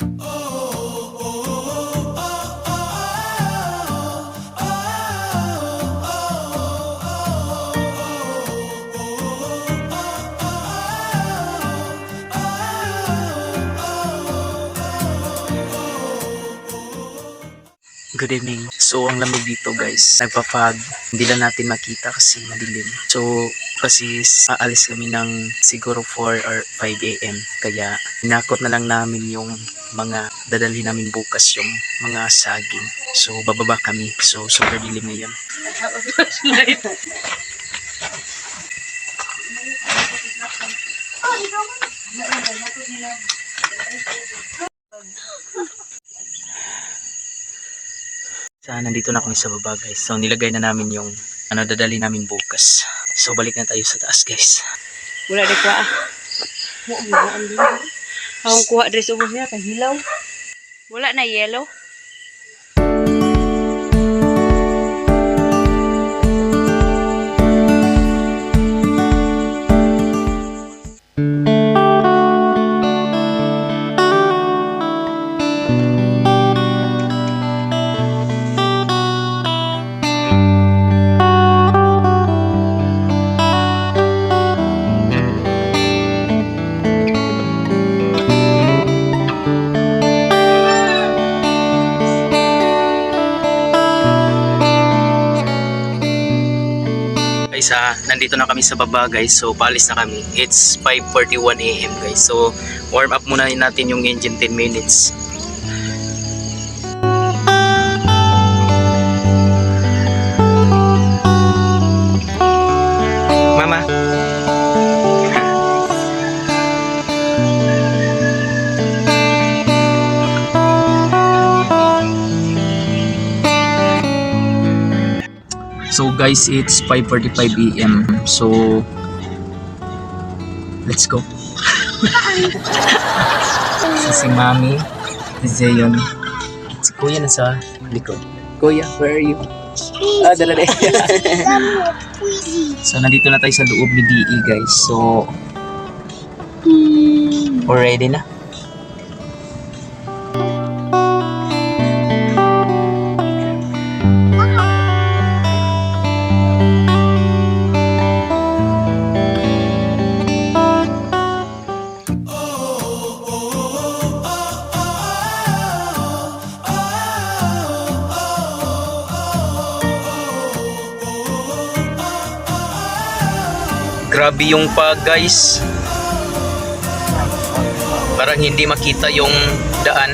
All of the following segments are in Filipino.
Good evening. So, ang lamig dito guys, nagpapag, hindi lang natin makita kasi madilim. So, kasi aalis kami ng siguro 4 or 5 a.m. Kaya, inakot na lang namin yung mga dadalhin namin bukas yung mga saging. So, bababa kami. So, super dilim ngayon. Nandito na kami sa baba guys. So nilagay na namin yung dadali namin bukas. So balik na tayo sa taas guys. Wala di kuha. Ang kuha dress ubos niya kay hilaw. Wala na yellow. Nandito na kami sa baba guys. So paalis na kami. It's 5:41 AM guys. So warm up muna natin yung engine 10 minutes. Mama. So guys, it's 5:45 AM. So let's go. Si Mami, si Zeyon, si Kuya nasa likod. Kuya, where are you? Dala na. So nandito na tayo sa loob ni DE guys. So we're ready na. Grabe yung pag guys. Parang hindi makita yung daan.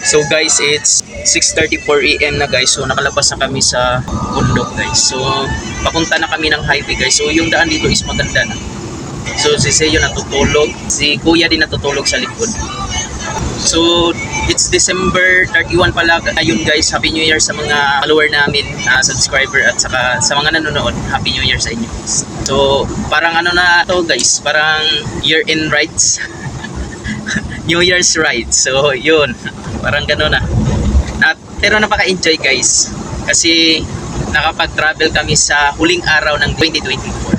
So guys, it's 6:34 AM na guys. So nakalabas na kami sa bundok guys. So papunta na kami ng highway guys. So yung daan dito is maganda na. So si Seyo natutulog, si Kuya din natutulog sa likod. So it's December 31 pala ayun guys. Happy New Year sa mga follower namin, subscriber at saka sa mga nanonood. Happy New Year sa inyo. So parang ano na to guys, parang year-end rights. New Year's rights. So yun. Parang gano'n na. Pero napaka-enjoy guys. Kasi nakapag-travel kami sa huling araw ng 2024.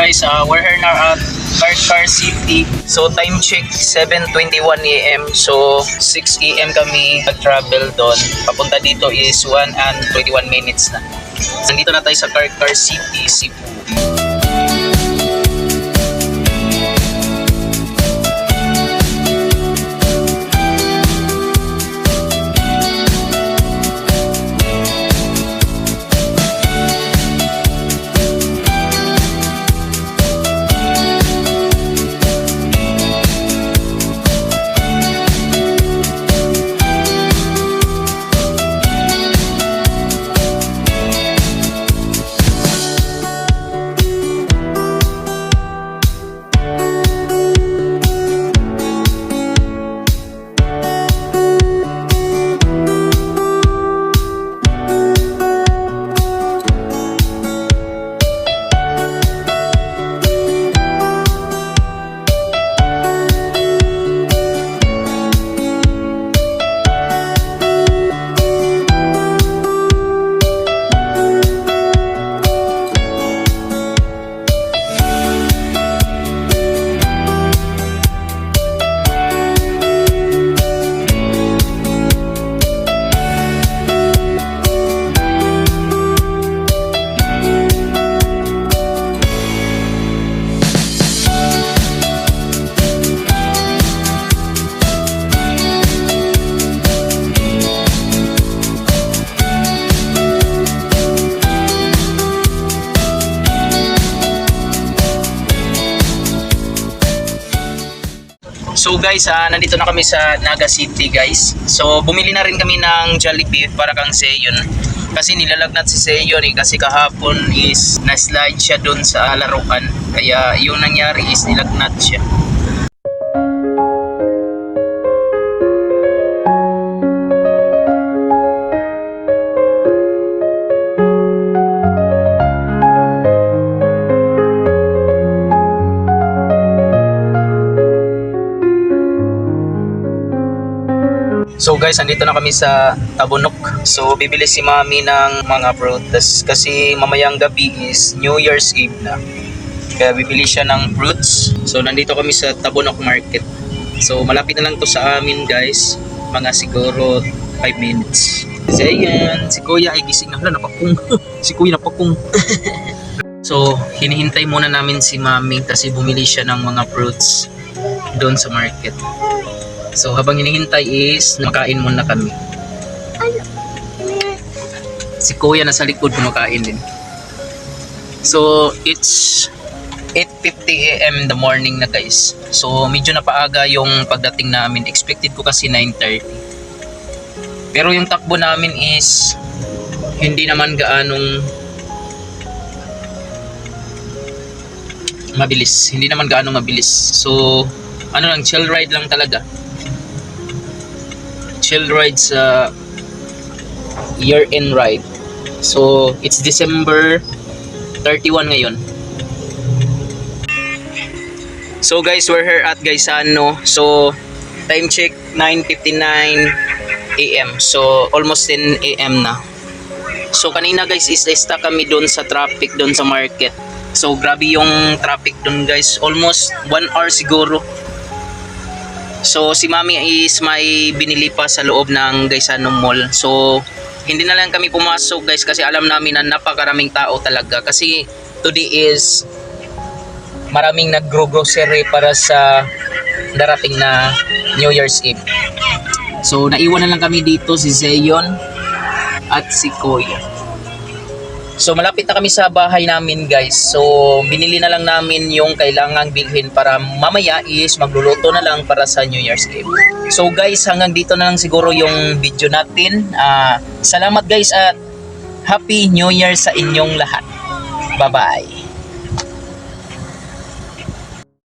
guys, we're here now at Car City. So time check 7:21 AM. So 6 AM kami nag-travel doon. Papunta dito is 1 and 21 minutes na. Nandito na tayo sa Car City, Cebu. So guys, nandito na kami sa Naga City guys. So bumili na rin kami ng Jollibee para kang Seyon. Kasi nilalagnat si Seyon kasi kahapon is na-slide siya doon sa laruan. Kaya yung nangyari is nilagnat siya. So guys, andito na kami sa Tabunok. So bibili si Mami ng mga fruits kasi mamayang gabi is New Year's Eve na. Kaya bibili siya ng fruits. So nandito kami sa Tabunok Market. So malapit na lang to sa amin guys. Mga siguro 5 minutes. Kasi ayan, si Kuya ay gising na. Hala, napakung. Si Kuya napakung. So hinihintay muna namin si Mami kasi bumili siya ng mga fruits doon sa market. So habang hinihintay is makain muna kami. Si Kuya nasa likod kumakain din. So it's 8:50 AM in the morning na guys. So medyo napaaga yung pagdating namin. Expected ko kasi 9:30. Pero yung takbo namin is hindi naman gaanong mabilis. Hindi naman gaanong mabilis. So ano lang, chill ride lang talaga. Chill ride sa year-end ride. So it's December 31 ngayon. So guys, we're here at Gaisano. So time check 9:59 AM. So almost 10 AM na. So kanina guys is stuck kami doon sa traffic doon sa market. So grabe yung traffic doon guys. Almost 1 hour siguro. So si Mami is may binili pa sa loob ng Gaisano Mall. So hindi na lang kami pumasok guys kasi alam namin na napakaraming tao talaga. Kasi today is maraming nag-grocery para sa darating na New Year's Eve. So naiwan na lang kami dito si Zeyon at si Kuya. So malapit na kami sa bahay namin guys. So binili na lang namin yung kailangang bilhin para mamaya is magluluto na lang para sa New Year's Eve. So guys, hanggang dito na lang siguro yung video natin. Salamat guys at Happy New Year sa inyong lahat. Bye bye.